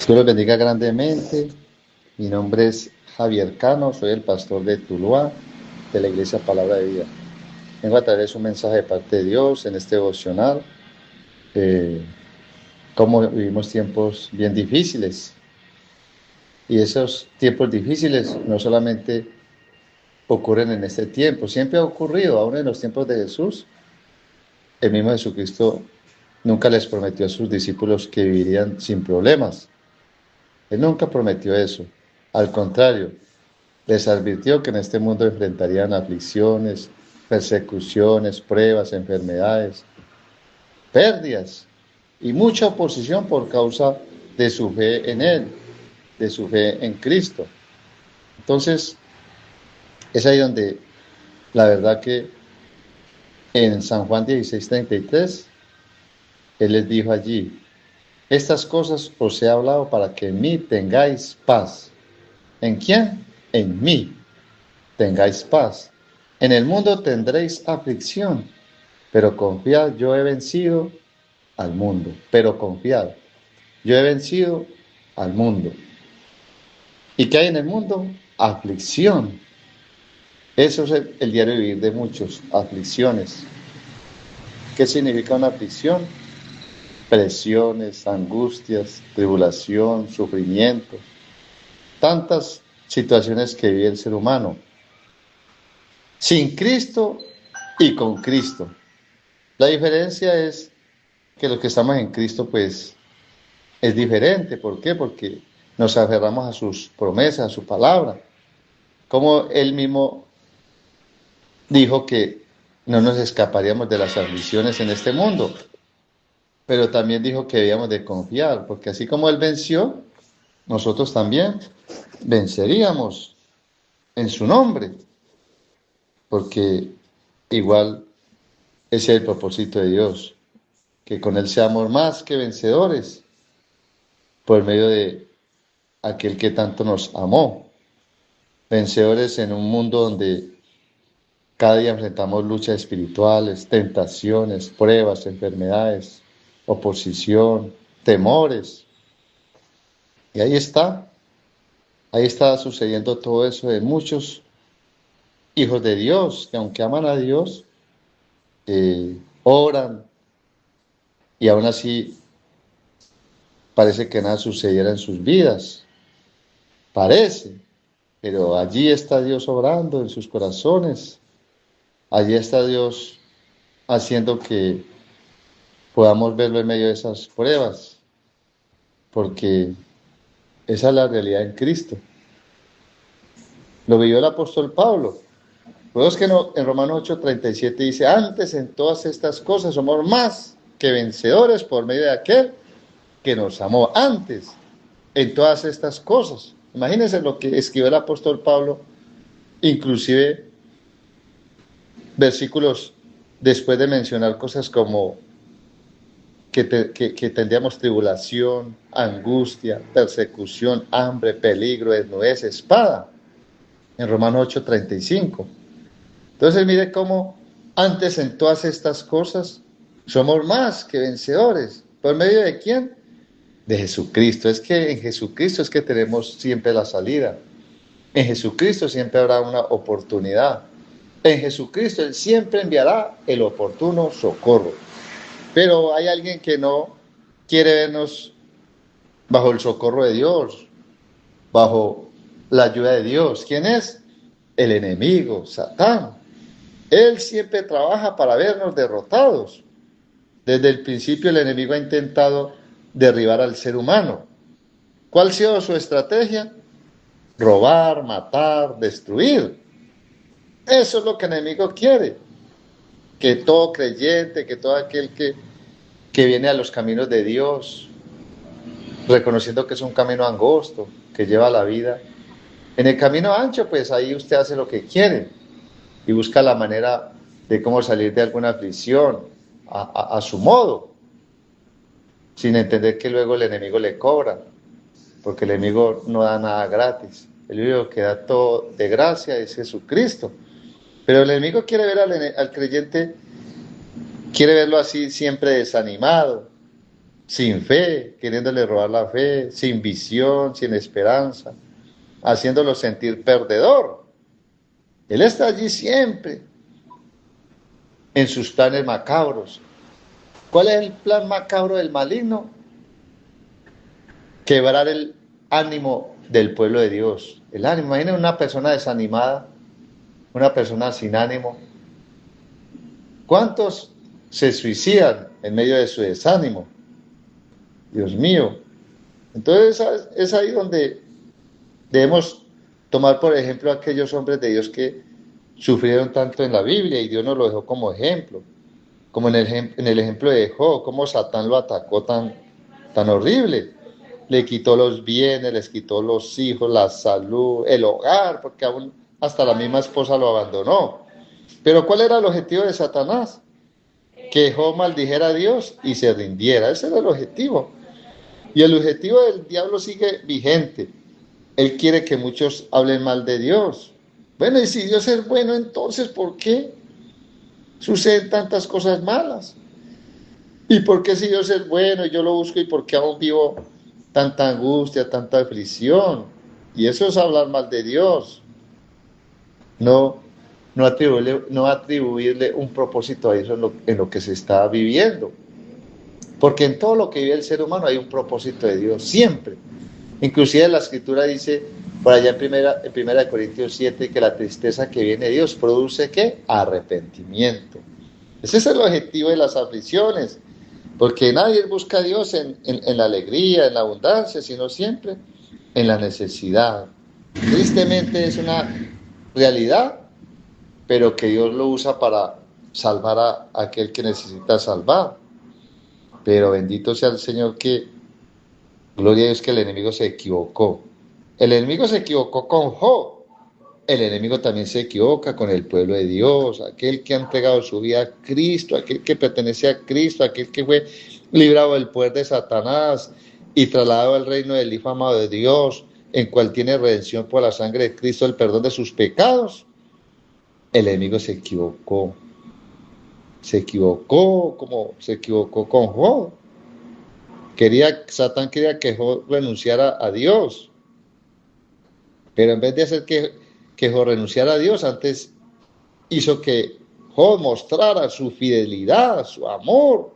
Dios los bendiga grandemente. Mi nombre es Javier Cano, soy el pastor de Tuluá, de la Iglesia Palabra de Vida. Vengo a traerles un mensaje de parte de Dios en este devocional. Cómo vivimos tiempos bien difíciles. Y esos tiempos difíciles no solamente ocurren en este tiempo, siempre ha ocurrido, aún en los tiempos de Jesús. El mismo Jesucristo nunca les prometió a sus discípulos que vivirían sin problemas. Él nunca prometió eso. Al contrario, les advirtió que en este mundo enfrentarían aflicciones, persecuciones, pruebas, enfermedades, pérdidas y mucha oposición por causa de su fe en Él, de su fe en Cristo. Entonces, es ahí donde la verdad que en San Juan 16:33, Él les dijo allí: estas cosas os he hablado para que en mí tengáis paz. ¿En quién? En mí tengáis paz. En el mundo tendréis aflicción, pero confiad, yo he vencido al mundo. Pero confiad, yo he vencido al mundo. ¿Y qué hay en el mundo? Aflicción. Eso es el diario vivir de muchos, aflicciones. ¿Qué significa una aflicción? Presiones, angustias, tribulación, sufrimiento. Tantas situaciones que vive el ser humano. Sin Cristo y con Cristo. La diferencia es que los que estamos en Cristo, pues, es diferente. ¿Por qué? Porque nos aferramos a sus promesas, a su palabra. Como Él mismo dijo que no nos escaparíamos de las aflicciones en este mundo, pero también dijo que debíamos de confiar, porque así como Él venció, nosotros también venceríamos en su nombre, porque igual ese es el propósito de Dios, que con Él seamos más que vencedores por medio de aquel que tanto nos amó, vencedores en un mundo donde cada día enfrentamos luchas espirituales, tentaciones, pruebas, enfermedades, oposición, temores. Y ahí está sucediendo todo eso de muchos hijos de Dios, que aunque aman a Dios, oran y aún así parece que nada sucediera en sus vidas. Parece, pero allí está Dios obrando en sus corazones. Allí está Dios haciendo que podamos verlo en medio de esas pruebas, porque esa es la realidad en Cristo. Lo vivió el apóstol Pablo. Luego es que no, en Romanos 8:37 dice: antes en todas estas cosas somos más que vencedores por medio de aquel que nos amó. Antes en todas estas cosas. Imagínense lo que escribió el apóstol Pablo, inclusive versículos después de mencionar cosas como que tendríamos tribulación, angustia, persecución, hambre, peligro, desnudez, espada, en Romanos 8:35. Entonces mire cómo antes en todas estas cosas somos más que vencedores. ¿Por medio de quién? De Jesucristo. Es que en Jesucristo es que tenemos siempre la salida. En Jesucristo siempre habrá una oportunidad. En Jesucristo Él siempre enviará el oportuno socorro. Pero hay alguien que no quiere vernos bajo el socorro de Dios, bajo la ayuda de Dios. ¿Quién es? El enemigo, Satán. Él siempre trabaja para vernos derrotados. Desde el principio el enemigo ha intentado derribar al ser humano. ¿Cuál ha sido su estrategia? Robar, matar, destruir. Eso es lo que el enemigo quiere. Que todo creyente, que todo aquel que viene a los caminos de Dios, reconociendo que es un camino angosto, que lleva la vida. En el camino ancho, pues ahí usted hace lo que quiere y busca la manera de cómo salir de alguna aflicción a su modo, sin entender que luego el enemigo le cobra, porque el enemigo no da nada gratis. El único que da todo de gracia es Jesucristo. Pero el enemigo quiere ver al creyente, quiere verlo así siempre desanimado, sin fe, queriéndole robar la fe, sin visión, sin esperanza, haciéndolo sentir perdedor. Él está allí siempre, en sus planes macabros. ¿Cuál es el plan macabro del maligno? Quebrar el ánimo del pueblo de Dios. El ánimo, imaginen una persona desanimada, una persona sin ánimo. ¿Cuántos se suicidan en medio de su desánimo? Dios mío. Entonces es ahí donde debemos tomar, por ejemplo, a aquellos hombres de Dios que sufrieron tanto en la Biblia y Dios nos lo dejó como ejemplo. Como en el ejemplo de Job, cómo Satán lo atacó tan horrible. Le quitó los bienes, les quitó los hijos, la salud, el hogar, porque aún hasta la misma esposa lo abandonó. Pero ¿cuál era el objetivo de Satanás? Que Job maldijera a Dios y se rindiera. Ese era el objetivo. Y el objetivo del diablo sigue vigente. Él quiere que muchos hablen mal de Dios. Bueno, y si Dios es bueno, entonces ¿por qué suceden tantas cosas malas? ¿Y por qué si Dios es bueno y yo lo busco y por qué aún vivo tanta angustia, tanta aflicción? Y eso es hablar mal de Dios. No atribuirle un propósito a eso en lo que se está viviendo. Porque en todo lo que vive el ser humano hay un propósito de Dios, siempre. Inclusive la Escritura dice, por allá en primera Corintios 7, que la tristeza que viene de Dios produce, ¿qué? Arrepentimiento. Ese es el objetivo de las aflicciones, porque nadie busca a Dios en la alegría, en la abundancia, sino siempre en la necesidad. Tristemente es una realidad, pero que Dios lo usa para salvar a aquel que necesita salvar. Pero bendito sea el Señor que, gloria a Dios, que el enemigo se equivocó. El enemigo se equivocó con Job. El enemigo también se equivoca con el pueblo de Dios, aquel que ha entregado su vida a Cristo, aquel que pertenece a Cristo, aquel que fue librado del poder de Satanás y trasladado al reino del Hijo amado de Dios, en cual tiene redención por la sangre de Cristo, el perdón de sus pecados. El enemigo se equivocó. Se equivocó como se equivocó con Job. Satán quería que Job renunciara a Dios. Pero en vez de hacer que Job renunciara a Dios, antes hizo que Job mostrara su fidelidad, su amor.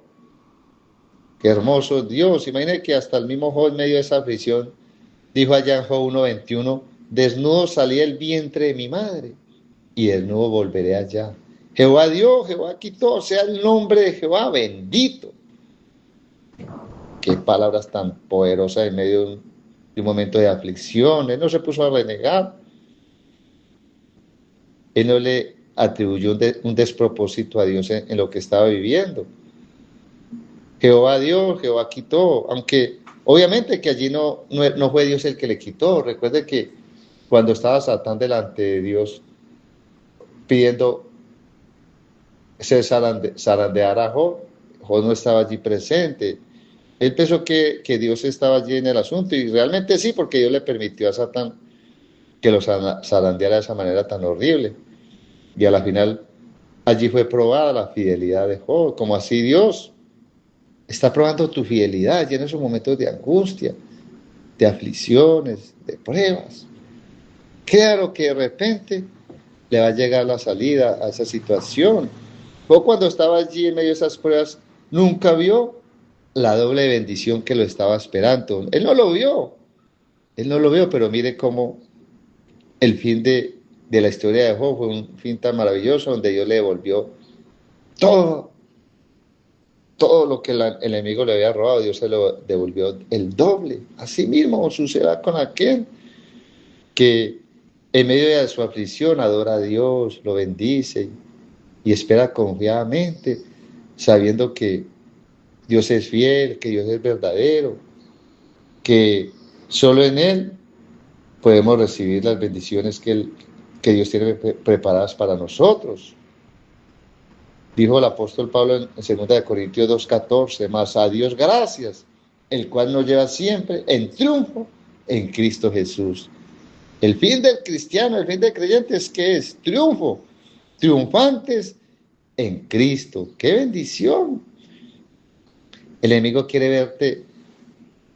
Qué hermoso Dios. Imagine que hasta el mismo Job, en medio de esa aflicción, dijo allá en Job 1:21, desnudo salí del vientre de mi madre y desnudo volveré allá. Jehová dio, Jehová quitó, sea el nombre de Jehová bendito. Qué palabras tan poderosas en medio de un momento de aflicción. Él no se puso a renegar. Él no le atribuyó un despropósito a Dios en lo que estaba viviendo. Jehová dio, Jehová quitó, aunque obviamente que allí no fue Dios el que le quitó. Recuerde que cuando estaba Satán delante de Dios pidiendo se zarandeara a Job, Job no estaba allí presente. Él pensó que Dios estaba allí en el asunto, y realmente sí, porque Dios le permitió a Satán que lo zarandeara de esa manera tan horrible. Y a la final, allí fue probada la fidelidad de Job, como así Dios está probando tu fidelidad allí en esos momentos de angustia, de aflicciones, de pruebas. Claro que de repente le va a llegar la salida a esa situación. O cuando estaba allí en medio de esas pruebas, nunca vio la doble bendición que lo estaba esperando. Él no lo vio, pero mire cómo el fin de la historia de Job fue un fin tan maravilloso, donde Dios le devolvió todo lo que el enemigo le había robado. Dios se lo devolvió el doble. Así mismo sucederá con aquel que en medio de su aflicción adora a Dios, lo bendice y espera confiadamente, sabiendo que Dios es fiel, que Dios es verdadero, que solo en Él podemos recibir las bendiciones que Dios tiene preparadas para nosotros. Dijo el apóstol Pablo en 2 Corintios 2:14, mas a Dios gracias, el cual nos lleva siempre en triunfo en Cristo Jesús. El fin del cristiano, el fin del creyente es que es triunfo, triunfantes en Cristo. ¡Qué bendición! El enemigo quiere verte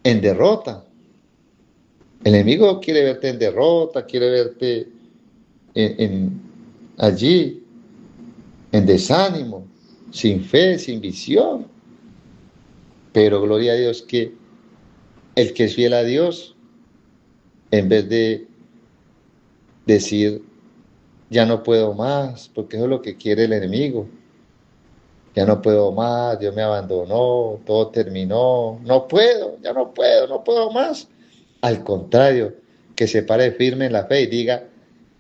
en derrota. El enemigo quiere verte en derrota, quiere verte allí, en desánimo, sin fe, sin visión. Pero gloria a Dios que el que es fiel a Dios, en vez de decir, ya no puedo más, porque eso es lo que quiere el enemigo. Ya no puedo más, Dios me abandonó, todo terminó, no puedo, ya no puedo, no puedo más. Al contrario, que se pare firme en la fe y diga,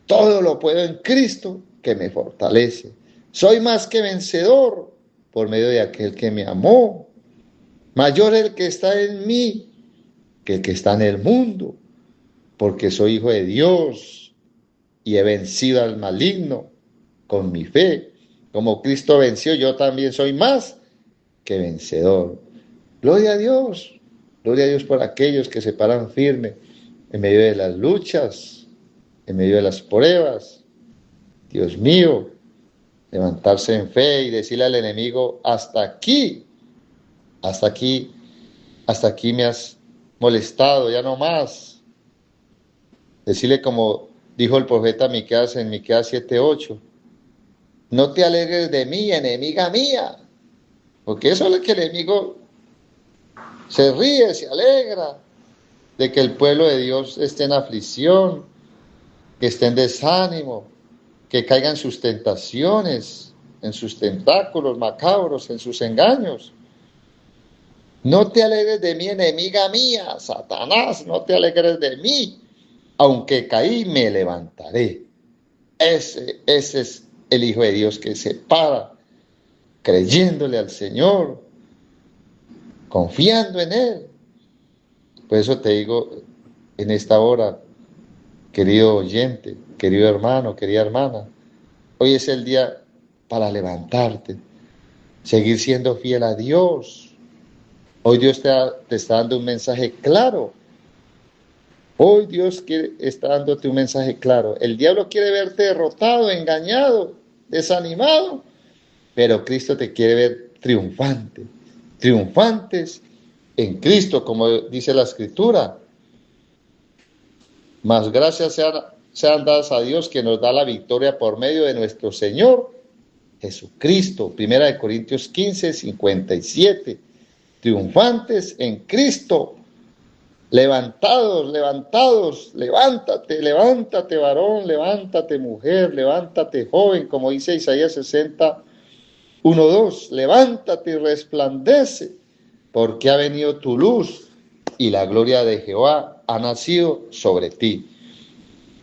todo lo puedo en Cristo que me fortalece. Soy más que vencedor por medio de aquel que me amó. Mayor el que está en mí que el que está en el mundo, porque soy hijo de Dios y he vencido al maligno con mi fe. Como Cristo venció, yo también soy más que vencedor. Gloria a Dios. Gloria a Dios por aquellos que se paran firme en medio de las luchas, en medio de las pruebas. Dios mío, levantarse en fe y decirle al enemigo, hasta aquí, hasta aquí, hasta aquí me has molestado, ya no más. Decirle como dijo el profeta Miqueas en Miqueas 7:8, no te alegres de mí, enemiga mía, porque eso es lo que el enemigo se ríe, se alegra de que el pueblo de Dios esté en aflicción, que esté en desánimo, que caigan sus tentaciones, en sus tentáculos macabros, en sus engaños. No te alegres de mí, enemiga mía, Satanás, no te alegres de mí, aunque caí me levantaré. Ese es el Hijo de Dios que se para creyéndole al Señor, confiando en Él. Por eso te digo en esta hora, querido oyente, querido hermano, querida hermana, hoy es el día para levantarte, seguir siendo fiel a Dios. Hoy Dios te está dando un mensaje claro. Hoy Dios está dándote un mensaje claro. El diablo quiere verte derrotado, engañado, desanimado, pero Cristo te quiere ver triunfante. Triunfantes en Cristo, como dice la Escritura. Mas gracias sean dadas a Dios que nos da la victoria por medio de nuestro Señor Jesucristo. 1 Corintios 15:57. Triunfantes en Cristo. Levantados, levantados, levántate, levántate varón, levántate mujer, levántate joven, como dice Isaías 60:1-2, levántate y resplandece, porque ha venido tu luz y la gloria de Jehová ha nacido sobre ti.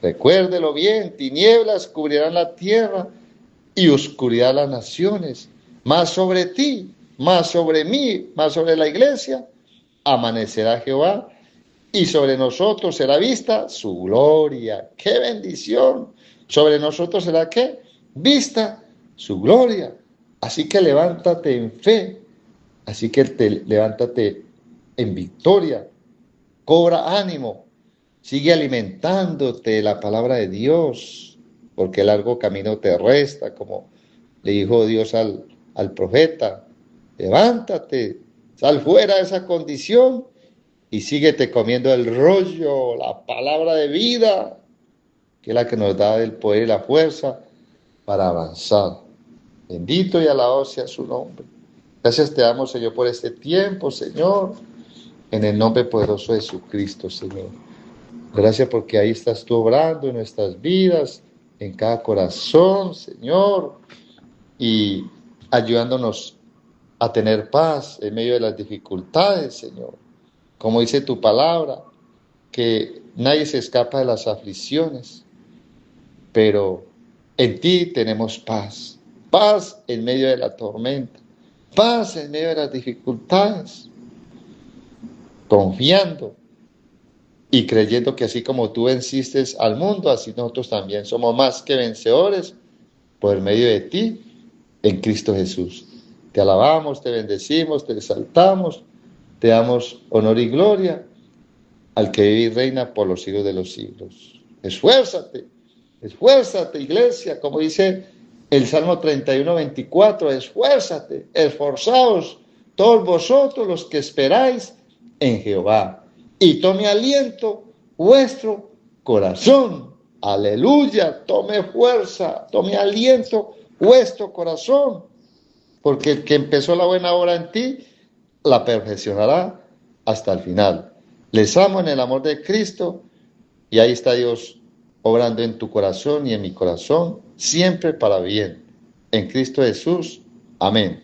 Recuérdelo bien, tinieblas cubrirán la tierra y oscuridad las naciones, mas sobre ti, más sobre mí, más sobre la iglesia, amanecerá Jehová y sobre nosotros será vista su gloria. ¡Qué bendición! Sobre nosotros será ¿qué? Vista su gloria. Así que levántate en fe, así que levántate en victoria, cobra ánimo, sigue alimentándote de la palabra de Dios, porque el largo camino te resta, como le dijo Dios al profeta. Levántate, sal fuera de esa condición y síguete comiendo el rollo, la palabra de vida, que es la que nos da el poder y la fuerza para avanzar. Bendito y alabado sea su nombre. Gracias te damos, Señor, por este tiempo, Señor, en el nombre poderoso de Jesucristo, Señor. Gracias porque ahí estás tú obrando en nuestras vidas, en cada corazón, Señor, y ayudándonos a tener paz en medio de las dificultades, Señor. Como dice tu palabra, que nadie se escapa de las aflicciones, pero en ti tenemos paz. Paz en medio de la tormenta, paz en medio de las dificultades, confiando y creyendo que así como tú venciste al mundo, así nosotros también somos más que vencedores por medio de ti en Cristo Jesús. Te alabamos, te bendecimos, te exaltamos, te damos honor y gloria al que vive y reina por los siglos de los siglos. Esfuérzate, esfuérzate, iglesia, como dice el Salmo 31:24, esfuérzate, esforzaos todos vosotros los que esperáis en Jehová, y tome aliento vuestro corazón. Aleluya, tome fuerza, tome aliento vuestro corazón, porque el que empezó la buena obra en ti, la perfeccionará hasta el final. Les amo en el amor de Cristo, y ahí está Dios obrando en tu corazón y en mi corazón, siempre para bien. En Cristo Jesús. Amén.